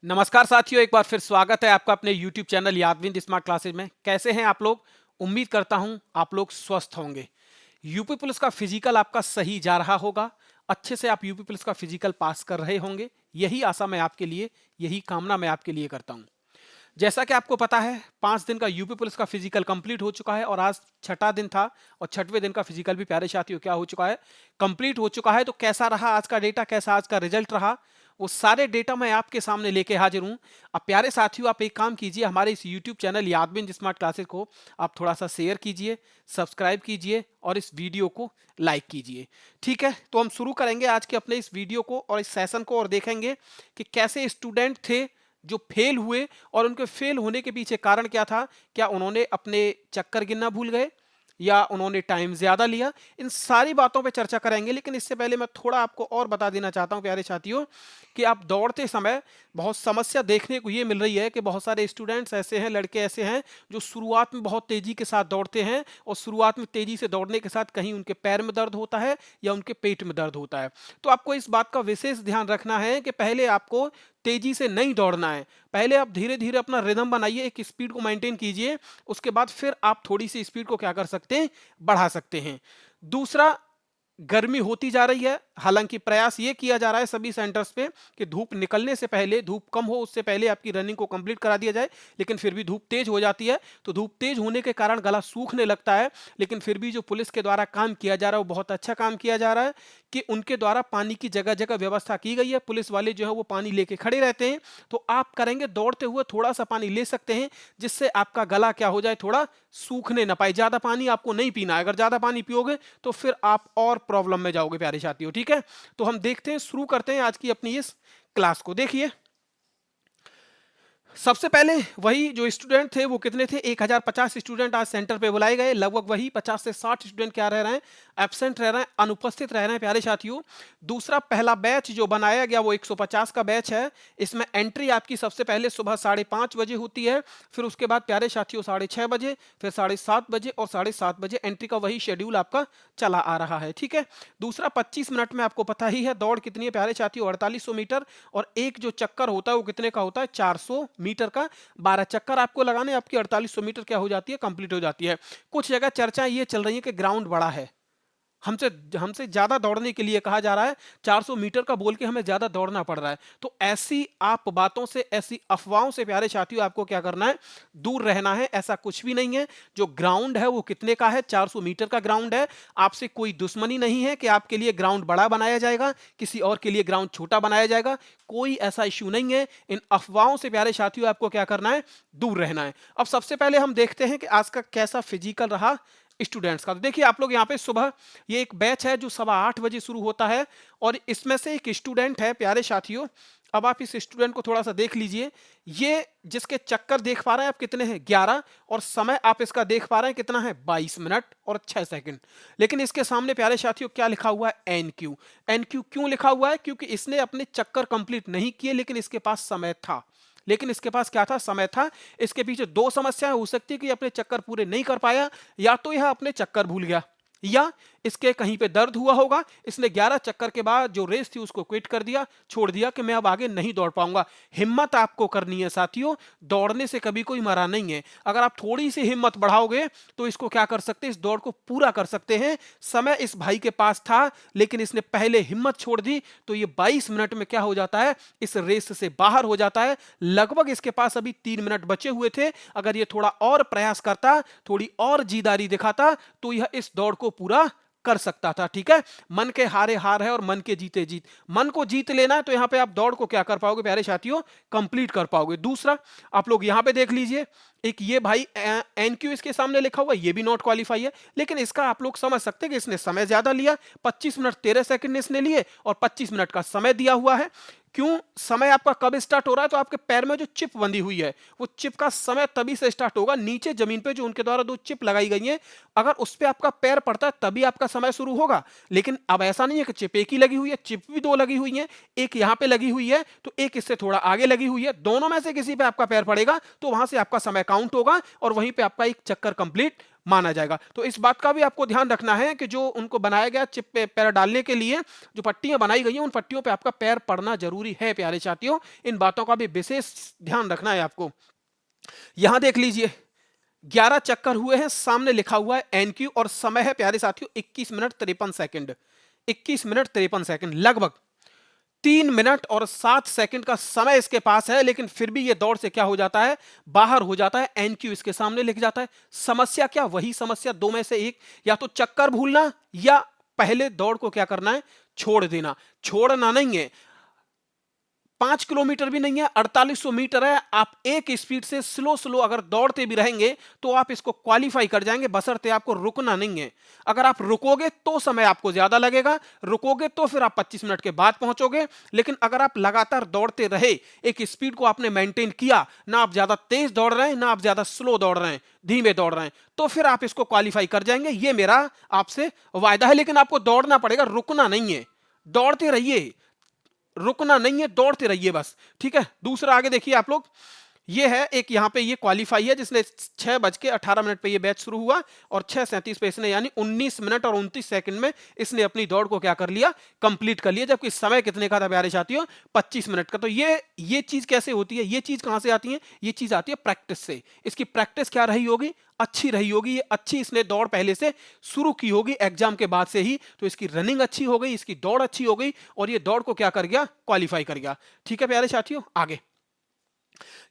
नमस्कार साथियों, एक बार फिर स्वागत है आपका अपने YouTube चैनल यादविंद स्मार्ट क्लासेज में। कैसे हैं आप लोग? उम्मीद करता हूं आप लोग स्वस्थ होंगे। यूपी पुलिस का फिजिकल आपका सही जा रहा होगा। अच्छे से आप यूपी पुलिस का फिजिकल पास कर रहे होंगे। यही आशा मैं आपके लिए, यही कामना मैं आपके लिए करता हूं। जैसा कि आपको पता है, 5 दिन का यूपी पुलिस का फिजिकल कंप्लीट हो चुका है और आज छठा दिन था और छठवें दिन का फिजिकल भी प्यारे साथियों क्या हो चुका है, कंप्लीट हो चुका है। तो कैसा रहा आज का डेटा, कैसा आज का रिजल्ट रहा, वो सारे डेटा मैं आपके सामने लेके हाजिर हूं। अब प्यारे साथियों, आप एक काम कीजिए, हमारे इस यूट्यूब चैनल यादविंद स्मार्ट क्लासेस को आप थोड़ा सा शेयर कीजिए, सब्सक्राइब कीजिए और इस वीडियो को लाइक कीजिए। ठीक है, तो हम शुरू करेंगे आज के अपने इस वीडियो को और इस सेशन को और देखेंगे कि कैसे स्टूडेंट थे जो फेल हुए और उनके फेल होने के पीछे कारण क्या था। क्या उन्होंने अपने चक्कर गिनना भूल गए या उन्होंने टाइम ज्यादा लिया? इन सारी बातों पे चर्चा करेंगे। लेकिन इससे पहले मैं थोड़ा आपको और बता देना चाहता हूं प्यारे साथियों कि आप दौड़ते समय बहुत समस्या देखने को ये मिल रही है कि बहुत सारे स्टूडेंट्स ऐसे हैं, लड़के ऐसे हैं जो शुरुआत में बहुत तेजी के साथ दौड़ते हैं और शुरुआत में तेजी से दौड़ने के साथ कहीं उनके पैर में दर्द होता है या उनके पेट में दर्द होता है। तो आपको इस बात का विशेष ध्यान रखना है कि पहले आपको तेजी से नहीं दौड़ना है। पहले आप धीरे धीरे अपना रिदम बनाइए, एक स्पीड को मेंटेन कीजिए। उसके बाद फिर आप थोड़ी सी स्पीड को क्या कर सकते हैं, बढ़ा सकते हैं। दूसरा, गर्मी होती जा रही है। हालांकि प्रयास ये किया जा रहा है सभी सेंटर्स पे कि धूप निकलने से पहले, धूप कम हो उससे पहले आपकी रनिंग को कंप्लीट करा दिया जाए। लेकिन फिर भी धूप तेज हो जाती है, तो धूप तेज होने के कारण गला सूखने लगता है। लेकिन फिर भी जो पुलिस के द्वारा काम किया जा रहा है वो बहुत अच्छा काम किया जा रहा है कि उनके द्वारा पानी की जगह जगह व्यवस्था की गई है। पुलिस वाले जो है वो पानी लेके खड़े रहते हैं। तो आप करेंगे दौड़ते हुए थोड़ा सा पानी ले सकते हैं, जिससे आपका गला क्या हो जाए, थोड़ा सूखने ना पाए। ज्यादा पानी आपको नहीं पीना है। अगर ज्यादा पानी पियोगे तो फिर आप और प्रॉब्लम में जाओगे प्यारे साथियों। ठीक है, तो हम देखते हैं, शुरू करते हैं आज की अपनी इस क्लास को। देखिए, सबसे पहले वही जो स्टूडेंट थे वो कितने थे, 1050 स्टूडेंट आज सेंटर पे बुलाए गए। लगभग वही 50 से 60 स्टूडेंट क्या रह रहे हैं, एब्सेंट रह रहे हैं, अनुपस्थित रह रहे हैं प्यारे साथियों। दूसरा, पहला बैच जो बनाया गया वो 150 का बैच है। इसमें एंट्री आपकी सबसे पहले सुबह 5:30 बजे होती है। फिर उसके बाद प्यारे साथियों 6:30 बजे, फिर 7:30 बजे और 7:30 बजे एंट्री का वही शेड्यूल आपका चला आ रहा है। ठीक है, दूसरा 25 मिनट में आपको पता ही है दौड़ कितनी है प्यारे साथियों, 4800 मीटर। और एक जो चक्कर होता है वो कितने का होता है, 400 मीटर का। 12 चक्कर आपको लगाने, आपकी 4800 मीटर क्या हो जाती है, कंप्लीट हो जाती है। कुछ जगह चर्चा ये चल रही है कि ग्राउंड बड़ा है, हमसे हमसे ज्यादा दौड़ने के लिए कहा जा रहा है। 400 मीटर का बोल के हमें ज्यादा दौड़ना पड़ रहा है। तो ऐसी आप बातों से, ऐसी अफवाहों से प्यारे साथियों आपको क्या करना है, दूर रहना है। ऐसा कुछ भी नहीं है। जो ग्राउंड है वो कितने का है, 400 मीटर का ग्राउंड है। आपसे कोई दुश्मनी नहीं है कि आपके लिए ग्राउंड बड़ा बनाया जाएगा, किसी और के लिए ग्राउंड छोटा बनाया जाएगा। कोई ऐसा इश्यू नहीं है। इन अफवाहों से प्यारे साथियों आपको क्या करना है, दूर रहना है। अब सबसे पहले हम देखते हैं कि आज का कैसा फिजिकल रहा स्टूडेंट्स का। तो देखिए आप लोग यहाँ पे सुबह, ये एक बैच है जो 8:15 बजे शुरू होता है और इसमें से एक स्टूडेंट है प्यारे साथियों। अब आप इस स्टूडेंट को थोड़ा सा देख लीजिए। ये जिसके चक्कर देख पा रहे हैं आप कितने हैं, 11। और समय आप इसका देख पा रहे हैं कितना है, 22 मिनट और 6 सेकंड। लेकिन इसके सामने प्यारे साथियों क्या लिखा हुआ है, एनक्यू। एनक्यू क्यों लिखा हुआ है, क्योंकि इसने अपने चक्कर कंप्लीट नहीं किए, लेकिन इसके पास समय था। लेकिन इसके पास क्या था, समय था। इसके पीछे दो समस्याएं हो सकती है कि अपने चक्कर पूरे नहीं कर पाया, या तो यह अपने चक्कर भूल गया, या इसके कहीं पे दर्द हुआ होगा। इसने 11 चक्कर के बाद जो रेस थी उसको क्विट कर दिया, छोड़ दिया कि मैं अब आगे नहीं दौड़ पाऊंगा। हिम्मत आपको करनी है साथियों, दौड़ने से कभी कोई मरा नहीं है। अगर आप थोड़ी सी हिम्मत बढ़ाओगे तो इसको क्या कर सकते हैं, इस दौड़ को पूरा कर सकते हैं। समय इस भाई के पास था, लेकिन इसने पहले हिम्मत छोड़ दी, तो ये 22 मिनट में क्या हो जाता है, इस रेस से बाहर हो जाता है। लगभग इसके पास अभी 3 मिनट बचे हुए थे। अगर ये थोड़ा और प्रयास करता, थोड़ी और जीदारी दिखाता, तो यह इस दौड़ को पूरा कर सकता था। ठीक है, मन के हारे हार है और मन के जीते जीत। मन को जीत लेना है तो यहां पे आप दौड़ को क्या कर पाओगे प्यारे साथियों, कंप्लीट कर पाओगे। दूसरा, आप लोग यहां पे देख लीजिए, एक ये भाई एनक्यू इसके सामने लिखा हुआ है, ये भी नॉट क्वालिफाई है। लेकिन इसका आप लोग समझ सकते हैं कि इसने समय ज्यादा लिया, 25 मिनट 13 सेकंड इसने लिए और 25 मिनट का समय दिया हुआ है। क्यों समय आपका कब स्टार्ट हो रहा है, तो आपके पैर में जो चिप बंधी हुई है वो चिप का समय तभी से स्टार्ट होगा। नीचे जमीन पे जो उनके द्वारा 2 चिप लगाई गई हैं, अगर उस पे आपका पैर पड़ता है तभी आपका समय शुरू होगा। लेकिन अब ऐसा नहीं है कि चिप एक ही लगी हुई है, चिप भी 2 लगी हुई हैं। एक यहाँ पे लगी हुई है तो एक इससे थोड़ा आगे लगी हुई है। दोनों में से किसी पे आपका पैर पड़ेगा तो वहां से आपका समय काउंट होगा और वहीं पे आपका एक चक्कर कंप्लीट माना जाएगा। तो इस बात का भी आपको ध्यान रखना है कि जो उनको बनाया गया चिप पे पैर डालने के लिए जो पट्टियां बनाई गई हैं, उन पट्टियों पे आपका पैर पड़ना जरूरी है प्यारे साथियों। इन बातों का भी विशेष ध्यान रखना है आपको। यहां देख लीजिए 11 चक्कर हुए हैं, सामने लिखा हुआ है एनक्यू और समय है प्यारे साथियों 21 मिनट 53 सेकंड। 21 मिनट 53 सेकंड, लगभग 3 मिनट और 7 सेकंड का समय इसके पास है, लेकिन फिर भी ये दौड़ से क्या हो जाता है, बाहर हो जाता है। एनक्यू इसके सामने लिख जाता है। समस्या क्या, वही समस्या, दो में से एक, या तो चक्कर भूलना या पहले दौड़ को क्या करना है, छोड़ देना। छोड़ना नहीं है, 5 किलोमीटर भी नहीं है, 4800 मीटर है। आप एक स्पीड से स्लो स्लो अगर दौड़ते भी रहेंगे तो आप इसको क्वालिफाई कर जाएंगे, बशर्ते आपको रुकना नहीं है। अगर आप रुकोगे तो समय आपको ज्यादा लगेगा, रुकोगे तो फिर आप 25 मिनट के बाद पहुंचोगे। लेकिन अगर आप लगातार दौड़ते रहे, एक स्पीड को आपने मेंटेन किया, ना आप ज्यादा तेज दौड़ रहे हैं ना आप ज्यादा स्लो दौड़ रहे हैं, धीमे दौड़ रहे हैं, तो फिर आप इसको क्वालिफाई कर जाएंगे। ये मेरा आपसे वायदा है। लेकिन आपको दौड़ना पड़ेगा, रुकना नहीं है। दौड़ते रहिए, रुकना नहीं है, दौड़ते रहिए बस, ठीक है। दूसरा आगे देखिए आप लोग, ये है एक यहाँ पे ये क्वालिफाई है जिसने 6:18 पे ये बैच शुरू हुआ और 6:37 पे इसने यानी 19 मिनट और 29 सेकंड में इसने अपनी दौड़ को क्या कर लिया, कंप्लीट कर लिया। जबकि समय कितने का था प्यारे साथियों, 25 मिनट का। तो ये चीज कैसे होती है, ये चीज कहां से आती है, ये चीज आती है प्रैक्टिस से। इसकी प्रैक्टिस क्या रही होगी, अच्छी रही होगी। ये अच्छी इसने दौड़ पहले से शुरू की होगी एग्जाम के बाद से ही, तो इसकी रनिंग अच्छी हो गई, इसकी दौड़ अच्छी हो गई और ये दौड़ को क्या कर गया, क्वालिफाई कर गया। ठीक है प्यारे साथियों, आगे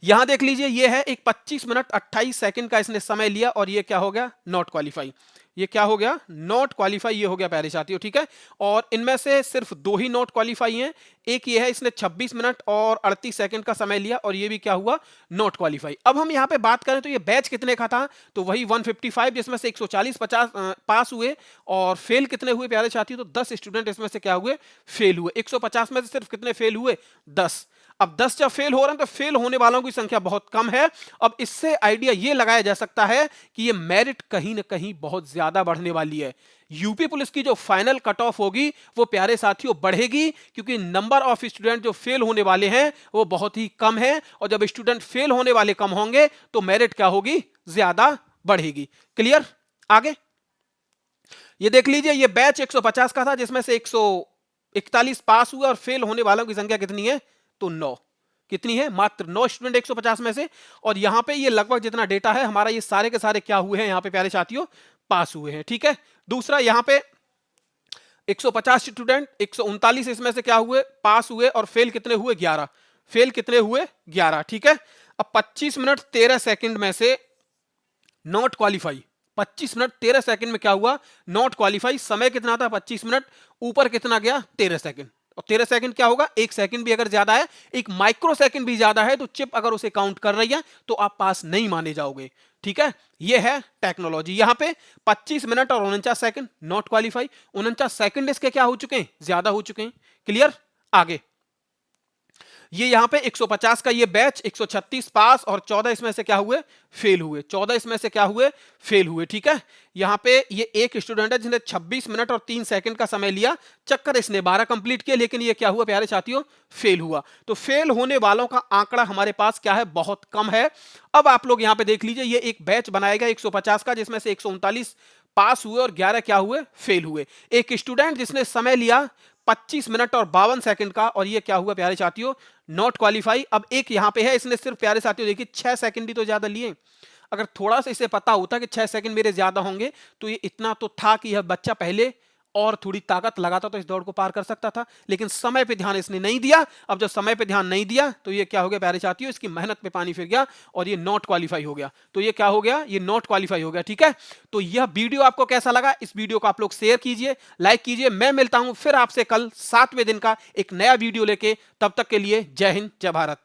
यहां देख लीजिए, ये है एक 25 मिनट 28 सेकंड का इसने समय लिया और ये क्या हो गया, नॉट क्वालिफाई। ये क्या हो गया, नॉट क्वालिफाई, ये हो गया प्यारे साथियों, ठीक है। और इनमें से सिर्फ 2 ही नॉट क्वालिफाई हैं। एक ये है, इसने 26 मिनट और 38 सेकंड का समय लिया और ये भी क्या हुआ, नॉट क्वालिफाई। अब हम यहां पे बात करें तो ये बैच कितने का था, तो वही 155, जिसमें से 140 पास हुए और फेल कितने हुए प्यारे साथियों, तो 10 स्टूडेंट इसमें से क्या हुए, फेल हुए। 150 में से सिर्फ कितने फेल हुए, 10। अब 10 जब फेल हो रहे हैं तो फेल होने वालों की संख्या बहुत कम है। अब इससे आइडिया ये लगाया जा सकता है कि ये मेरिट कहीं ना कहीं बहुत ज्यादा बढ़ने वाली है। यूपी पुलिस की जो फाइनल कट ऑफ होगी वो प्यारे साथियों बढ़ेगी, क्योंकि नंबर ऑफ स्टूडेंट जो फेल होने वाले हैं वो बहुत ही कम है। और जब स्टूडेंट फेल होने वाले कम होंगे तो मेरिट क्या होगी, ज्यादा बढ़ेगी। क्लियर, आगे ये देख लीजिए, ये बैच 150 का था जिसमें से 141 पास हुए और फेल होने वालों की संख्या कितनी है, तो 9। कितनी है, मात्र 9 स्टूडेंट 150 में से। और यहां पे ये लगभग जितना डेटा है हमारा, ये सारे के सारे क्या हुए हैं यहां पे प्यारे साथियों, पास हुए हैं। ठीक है, दूसरा यहां पे 150 स्टूडेंट 139 इसमें से क्या हुए, पास हुए और फेल कितने हुए, 11। फेल कितने हुए, 11। ठीक है, अब 25 मिनट 13 सेकंड में से नॉट क्वालिफाई, 25 मिनट 13 सेकंड में क्या हुआ, नॉट क्वालिफाई। समय कितना था, 25 मिनट, ऊपर कितना गया, 13 सेकंड। और 13 सेकंड क्या होगा, एक सेकंड भी अगर ज्यादा है, एक माइक्रो सेकंड भी ज्यादा है, तो चिप अगर उसे काउंट कर रही है तो आप पास नहीं माने जाओगे। ठीक है, ये है टेक्नोलॉजी। यहां पे 25 मिनट और 49 सेकंड नॉट क्वालिफाई, 49 सेकंड इसके क्या हो चुके हैं, ज्यादा हो चुके हैं। क्लियर, आगे ये यहां पे 150 का ये बैच 136 पास और 14 इसमें से क्या हुए, फेल हुए। 14 इसमें से क्या हुए, फेल हुए। ठीक है, यहां पे ये एक स्टूडेंट है जिसने 26 मिनट और 3 सेकंड का समय लिया, चक्कर इसने 12 कंप्लीट किया, लेकिन ये क्या हुआ प्यारे साथियों, फेल हुआ। तो फेल होने वालों का आंकड़ा हमारे पास क्या है, बहुत कम है। अब आप लोग यहां पे देख लीजिए, ये एक बैच बनाएगा 150 का जिसमें से 139 पास हुए और 11 क्या हुए, फेल हुए। एक स्टूडेंट जिसने समय लिया 25 मिनट और 52 सेकंड का और ये क्या हुआ प्यारे साथियों, नॉट क्वालिफाई। अब एक यहां पे है, इसने सिर्फ प्यारे साथियों देखिए 6 सेकंड ही तो ज्यादा लिए। अगर थोड़ा सा इसे पता होता कि 6 सेकंड मेरे ज्यादा होंगे तो ये इतना तो था कि यह बच्चा पहले और थोड़ी ताकत लगाता तो इस दौड़ को पार कर सकता था, लेकिन समय पे ध्यान इसने नहीं दिया। अब जब समय पे ध्यान नहीं दिया तो ये क्या हो गया प्यारे साथियों, इसकी मेहनत पे पानी फिर गया और ये नॉट क्वालिफाई हो गया। तो ये क्या हो गया, ये नॉट क्वालिफाई हो गया। ठीक है, तो यह वीडियो आपको कैसा लगा, इस वीडियो को आप लोग शेयर कीजिए, लाइक कीजिए। मैं मिलता हूं फिर आपसे कल 7वें दिन का एक नया वीडियो लेके, तब तक के लिए जय हिंद, जय भारत।